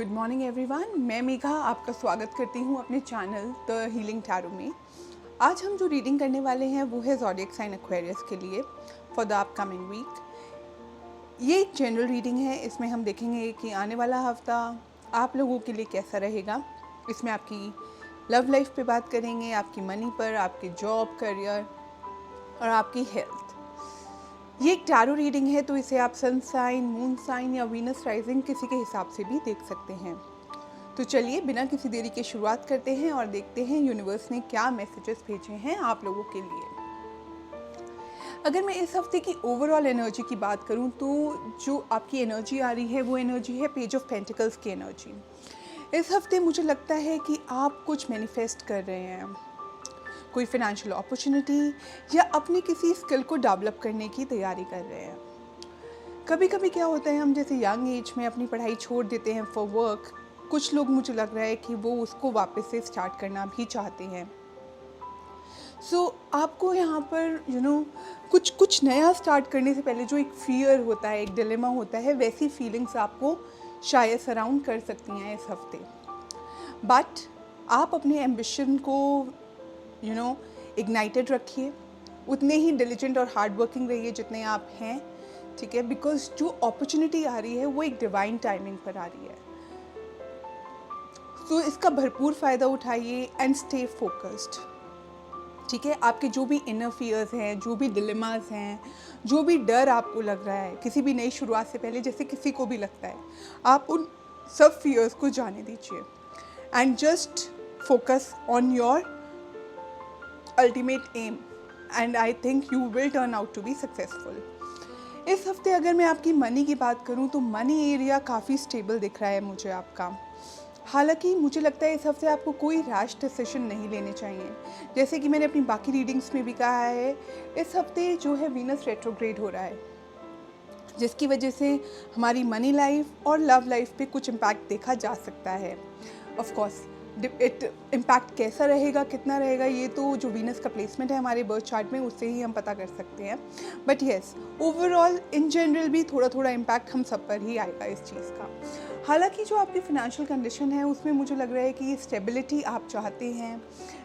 Good morning everyone, मैं मेघा आपका स्वागत करती हूँ अपने चैनल द हीलिंग टैरो में। आज हम जो रीडिंग करने वाले हैं वो है ज़ोडिएक साइन एक्वेरियस के लिए फॉर द अपकमिंग वीक। ये एक जनरल रीडिंग है। इसमें हम देखेंगे कि आने वाला हफ्ता आप लोगों के लिए कैसा रहेगा। इसमें आपकी लव लाइफ पे बात करेंगे, आपकी मनी पर, आपके जॉब, करियर और आपकी हेल्थ। ये एक टैरो रीडिंग है, तो इसे आप सन साइन, मून साइन या वीनस राइजिंग किसी के हिसाब से भी देख सकते हैं। तो चलिए बिना किसी देरी के शुरुआत करते हैं और देखते हैं यूनिवर्स ने क्या मैसेजेस भेजे हैं आप लोगों के लिए। अगर मैं इस हफ्ते की ओवरऑल एनर्जी की बात करूं तो जो आपकी एनर्जी आ रही है वो एनर्जी है पेज ऑफ पेंटिकल्स की एनर्जी। इस हफ्ते मुझे लगता है कि आप कुछ मैनिफेस्ट कर रहे हैं, कोई फाइनेंशियल अपॉर्चुनिटी या अपनी किसी स्किल को डेवलप करने की तैयारी कर रहे हैं। कभी कभी क्या होता है, हम जैसे यंग एज में अपनी पढ़ाई छोड़ देते हैं फॉर वर्क। कुछ लोग, मुझे लग रहा है कि वो उसको वापस से स्टार्ट करना भी चाहते हैं। आपको यहाँ पर कुछ नया स्टार्ट करने से पहले जो एक फियर होता है, एक डिलेमा होता है, वैसी फीलिंग्स आपको शायद सराउंड कर सकती हैं इस हफ्ते। बट आप अपने एम्बिशन को इग्नाइटेड रखिए, उतने ही डिलिजेंट और हार्ड वर्किंग रहिए जितने आप हैं, ठीक है। बिकॉज जो अपॉर्चुनिटी आ रही है वो एक डिवाइन टाइमिंग पर आ रही है। तो इसका भरपूर फ़ायदा उठाइए एंड स्टे फोकस्ड, ठीक है। आपके जो भी इनर फियर्स हैं, जो भी डिलेमास हैं, जो भी डर आपको लग रहा है किसी भी नई शुरुआत से पहले, जैसे किसी को भी लगता है, आप उन सब फियर्स को जाने दीजिए and just focus on your ultimate aim and I think you will turn out to be successful। इस हफ्ते अगर मैं आपकी मनी की बात करूं तो मनी एरिया काफ़ी स्टेबल दिख रहा है मुझे आपका। हालांकि मुझे लगता है इस हफ्ते आपको कोई रैश डिसीजन नहीं लेने चाहिए। जैसे कि मैंने अपनी बाकी रीडिंग्स में भी कहा है, इस हफ्ते जो है वीनस रेट्रोग्रेड हो रहा है, जिसकी वजह से हमारी मनी लाइफ और लव लाइफ पे कुछ इम्पैक्ट देखा जा सकता है। ऑफ कोर्स इम्पैक्ट कैसा रहेगा, कितना रहेगा, ये तो जो वीनस का प्लेसमेंट है हमारे बर्थ चार्ट में, उससे ही हम पता कर सकते हैं। But yes, overall in general भी थोड़ा थोड़ा इम्पैक्ट हम सब पर ही आएगा इस चीज़ का। हालांकि जो आपकी फाइनेंशियल कंडीशन है उसमें मुझे लग रहा है कि स्टेबिलिटी आप चाहते हैं,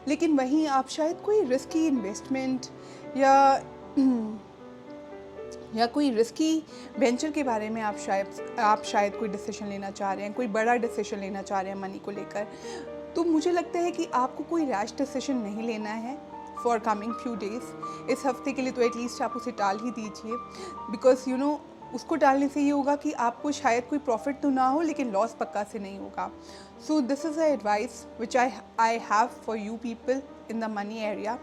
लेकिन वहीं आप शायद कोई रिस्की इन्वेस्टमेंट या कोई रिस्की वेंचर के बारे में आप शायद कोई डिसीजन लेना चाह रहे हैं, कोई बड़ा डिसीजन लेना चाह रहे हैं मनी को लेकर। तो मुझे लगता है कि आपको कोई रैश डिसीजन नहीं लेना है फॉर कमिंग फ्यू डेज। इस हफ्ते के लिए तो एटलीस्ट आप उसे टाल ही दीजिए, बिकॉज उसको टालने से ये होगा कि आपको शायद कोई प्रॉफिट तो ना हो लेकिन लॉस पक्का से नहीं होगा। So this is a advice which I have for you people in the money area.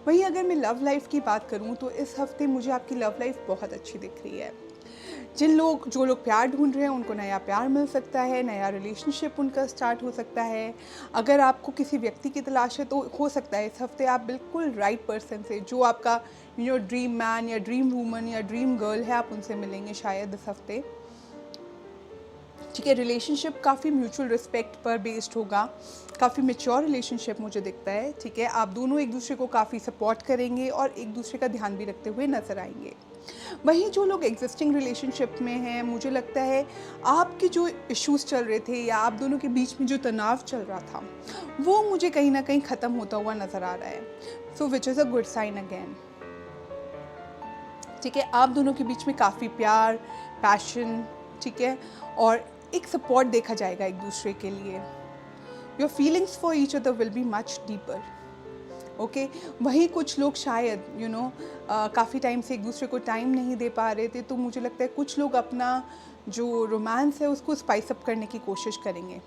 वहीं अगर मैं लव लाइफ की बात करूं तो इस हफ्ते मुझे आपकी लव लाइफ बहुत अच्छी दिख रही है। जो लोग प्यार ढूंढ रहे हैं उनको नया प्यार मिल सकता है, नया रिलेशनशिप उनका स्टार्ट हो सकता है। अगर आपको किसी व्यक्ति की तलाश है तो हो सकता है इस हफ्ते आप बिल्कुल राइट पर्सन से, जो आपका ड्रीम मैन या ड्रीम वूमन या ड्रीम गर्ल है, आप उनसे मिलेंगे शायद इस हफ्ते, ठीक है। रिलेशनशिप काफ़ी म्यूचुअल रिस्पेक्ट पर बेस्ड होगा, काफ़ी मैच्योर रिलेशनशिप मुझे दिखता है, ठीक है। आप दोनों एक दूसरे को काफ़ी सपोर्ट करेंगे और एक दूसरे का ध्यान भी रखते हुए नजर आएंगे। वहीं जो लोग एग्जिस्टिंग रिलेशनशिप में हैं, मुझे लगता है आपके जो इश्यूज चल रहे थे या आप दोनों के बीच में जो तनाव चल रहा था वो मुझे कहीं ना कहीं ख़त्म होता हुआ नज़र आ रहा है। So which is a good sign again, ठीक है। आप दोनों के बीच में काफ़ी प्यार, पैशन, ठीक है, और एक सपोर्ट देखा जाएगा एक दूसरे के लिए। Your feelings for each other will be much deeper, okay. वहीं कुछ लोग शायद काफ़ी टाइम से एक दूसरे को टाइम नहीं दे पा रहे थे, तो मुझे लगता है कुछ लोग अपना जो रोमांस है उसको स्पाइस अप करने की कोशिश करेंगे।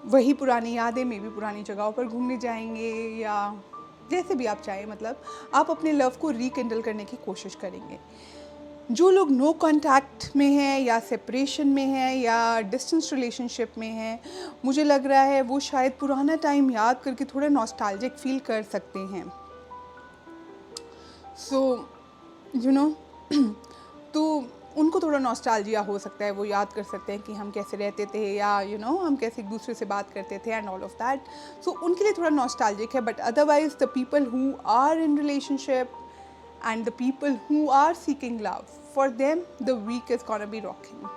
वही पुरानी यादें, मे भी पुरानी जगहों पर घूमने जाएंगे या जैसे भी आप चाहें, मतलब आप अपने लव को रिकिंडल करने की कोशिश करेंगे। जो लोग नो कांटेक्ट में हैं या सेपरेशन में हैं या डिस्टेंस रिलेशनशिप में हैं, मुझे लग रहा है वो शायद पुराना टाइम याद करके थोड़ा नॉस्टैल्जिक फील कर सकते हैं। तो उनको थोड़ा नॉस्टैल्जिया हो सकता है, वो याद कर सकते हैं कि हम कैसे रहते थे या हम कैसे एक दूसरे से बात करते थे and all of that. So उनके लिए थोड़ा नॉस्टैल्जिक है, but otherwise the people who are in relationship and the people who are seeking love, for them the week is gonna be rocking,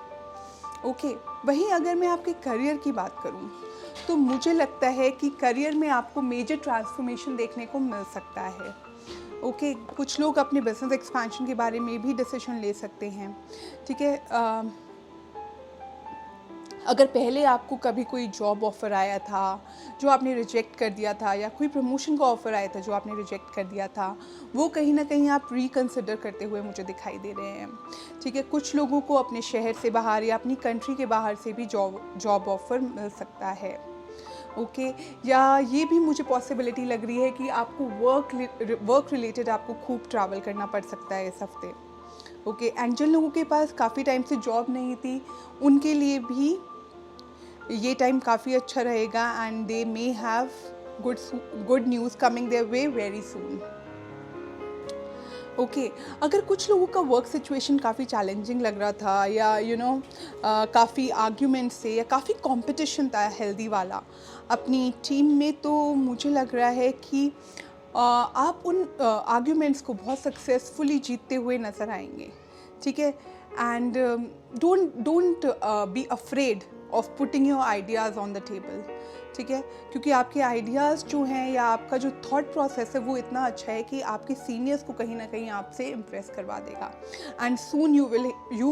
okay, वहीं अगर मैं आपके करियर की बात करूं तो मुझे लगता है कि करियर में आपको मेजर ट्रांसफॉर्मेशन देखने को मिल सकता है। ओके, कुछ लोग अपने बिजनेस एक्सपेंशन के बारे में भी डिसीजन ले सकते हैं। ठीक है, अगर पहले आपको कभी कोई जॉब ऑफ़र आया था जो आपने रिजेक्ट कर दिया था, या कोई प्रमोशन का ऑफ़र आया था जो आपने रिजेक्ट कर दिया था, वो कहीं ना कहीं आप रिकंसिडर करते हुए मुझे दिखाई दे रहे हैं। ठीक है, कुछ लोगों को अपने शहर से बाहर या अपनी कंट्री के बाहर से भी जॉब ऑफ़र मिल सकता है। ओके, या ये भी मुझे पॉसिबिलिटी लग रही है कि आपको वर्क रिलेटेड आपको खूब ट्रैवल करना पड़ सकता है इस हफ्ते। ओके, एंड जिन लोगों के पास काफ़ी टाइम से जॉब नहीं थी, उनके लिए भी ये टाइम काफ़ी अच्छा रहेगा, and they may have good news coming their way very soon. Okay, अगर कुछ लोगों का वर्क सिचुएशन काफ़ी चैलेंजिंग लग रहा था, या काफ़ी आर्ग्यूमेंट्स थे, या काफ़ी कंपटीशन था हेल्दी वाला अपनी टीम में, तो मुझे लग रहा है कि आप उन आर्ग्यूमेंट्स को बहुत सक्सेसफुली जीतते हुए नज़र आएंगे। ठीक है, and don't be afraid of putting your ideas on the table. ठीक है, क्योंकि आपके आइडियाज़ जो हैं या आपका जो थॉट प्रोसेस है वो इतना अच्छा है कि आपके सीनियर्स को कहीं ना कहीं आपसे इम्प्रेस करवा देगा, and soon you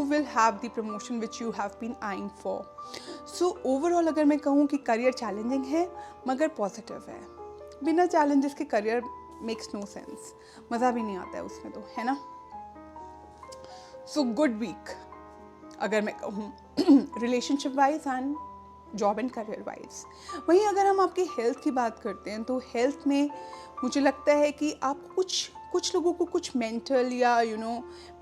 will have the promotion which you have been eyeing for. So overall अगर मैं कहूँ कि करियर चैलेंजिंग है मगर पॉजिटिव है। बिना चैलेंजेस के करियर मेक्स नो सेंस, मज़ा भी नहीं आता है उसमें, तो है ना। सो गुड वीक अगर मैं कहूँ relationship wise and job and career wise. वहीं अगर हम आपकी हेल्थ की बात करते हैं तो हेल्थ में मुझे लगता है कि आपको कुछ लोगों को कुछ मेंटल या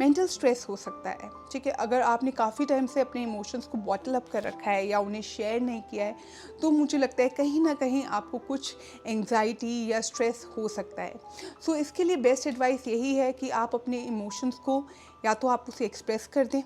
मेंटल स्ट्रेस हो सकता है। ठीक है, अगर आपने काफ़ी टाइम से अपने इमोशंस को बॉटल अप कर रखा है या उन्हें शेयर नहीं किया है, तो मुझे लगता है कहीं ना कहीं आपको कुछ एंग्जाइटी या स्ट्रेस हो सकता है। सो इसके लिए बेस्ट एडवाइस यही है कि आप अपने इमोशंस को या तो आप उसे एक्सप्रेस कर दें।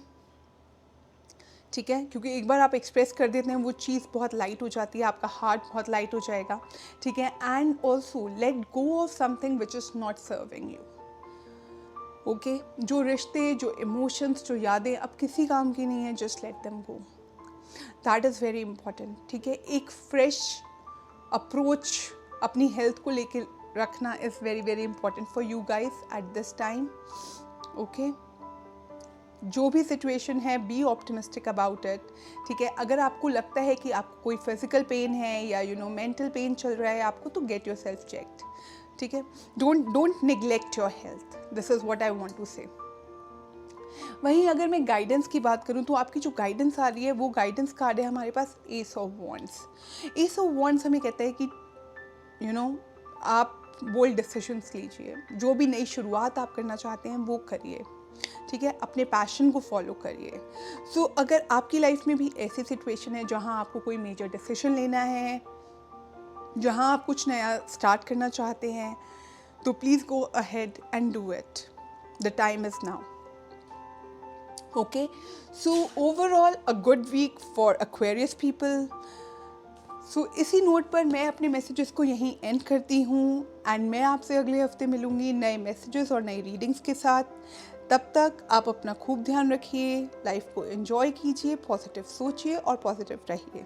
ठीक है, क्योंकि एक बार आप एक्सप्रेस कर देते हैं वो चीज़ बहुत लाइट हो जाती है, आपका हार्ट बहुत लाइट हो जाएगा। ठीक है, and also let go of something which is not serving you. Okay, जो रिश्ते, जो इमोशंस, जो यादें अब किसी काम की नहीं है, just let them go. That is very important. ठीक है, एक फ्रेश अप्रोच अपनी हेल्थ को लेके रखना is very very important for you guys at this time. Okay, जो भी सिचुएशन है बी ऑप्टिमिस्टिक अबाउट इट। ठीक है, अगर आपको लगता है कि आपको कोई फिजिकल पेन है या मेंटल पेन चल रहा है आपको, तो गेट योर सेल्फ चेक्ड। ठीक है, don't neglect your health, this is what I want to say. वहीं अगर मैं गाइडेंस की बात करूं तो आपकी जो गाइडेंस आ रही है वो गाइडेंस कार्ड है हमारे पास ace of wands. Ace of wands हमें कहता है कि आप बोल्ड डिसीजंस लीजिए, जो भी नई शुरुआत आप करना चाहते हैं वो करिए। ठीक है, अपने पैशन को फॉलो करिए। सो अगर आपकी लाइफ में भी ऐसी सिचुएशन है जहां आपको कोई मेजर डिसीजन लेना है, जहां आप कुछ नया स्टार्ट करना चाहते हैं, तो please go ahead and do it. The time is now. Okay, so overall a good week for Aquarius people. So इसी नोट पर मैं अपने मैसेजेस को यहीं एंड करती हूँ, एंड मैं आपसे अगले हफ्ते मिलूँगी नए मैसेजेस और नई रीडिंग्स के साथ। तब तक आप अपना खूब ध्यान रखिए, लाइफ को एंजॉय कीजिए, पॉजिटिव सोचिए और पॉजिटिव रहिए।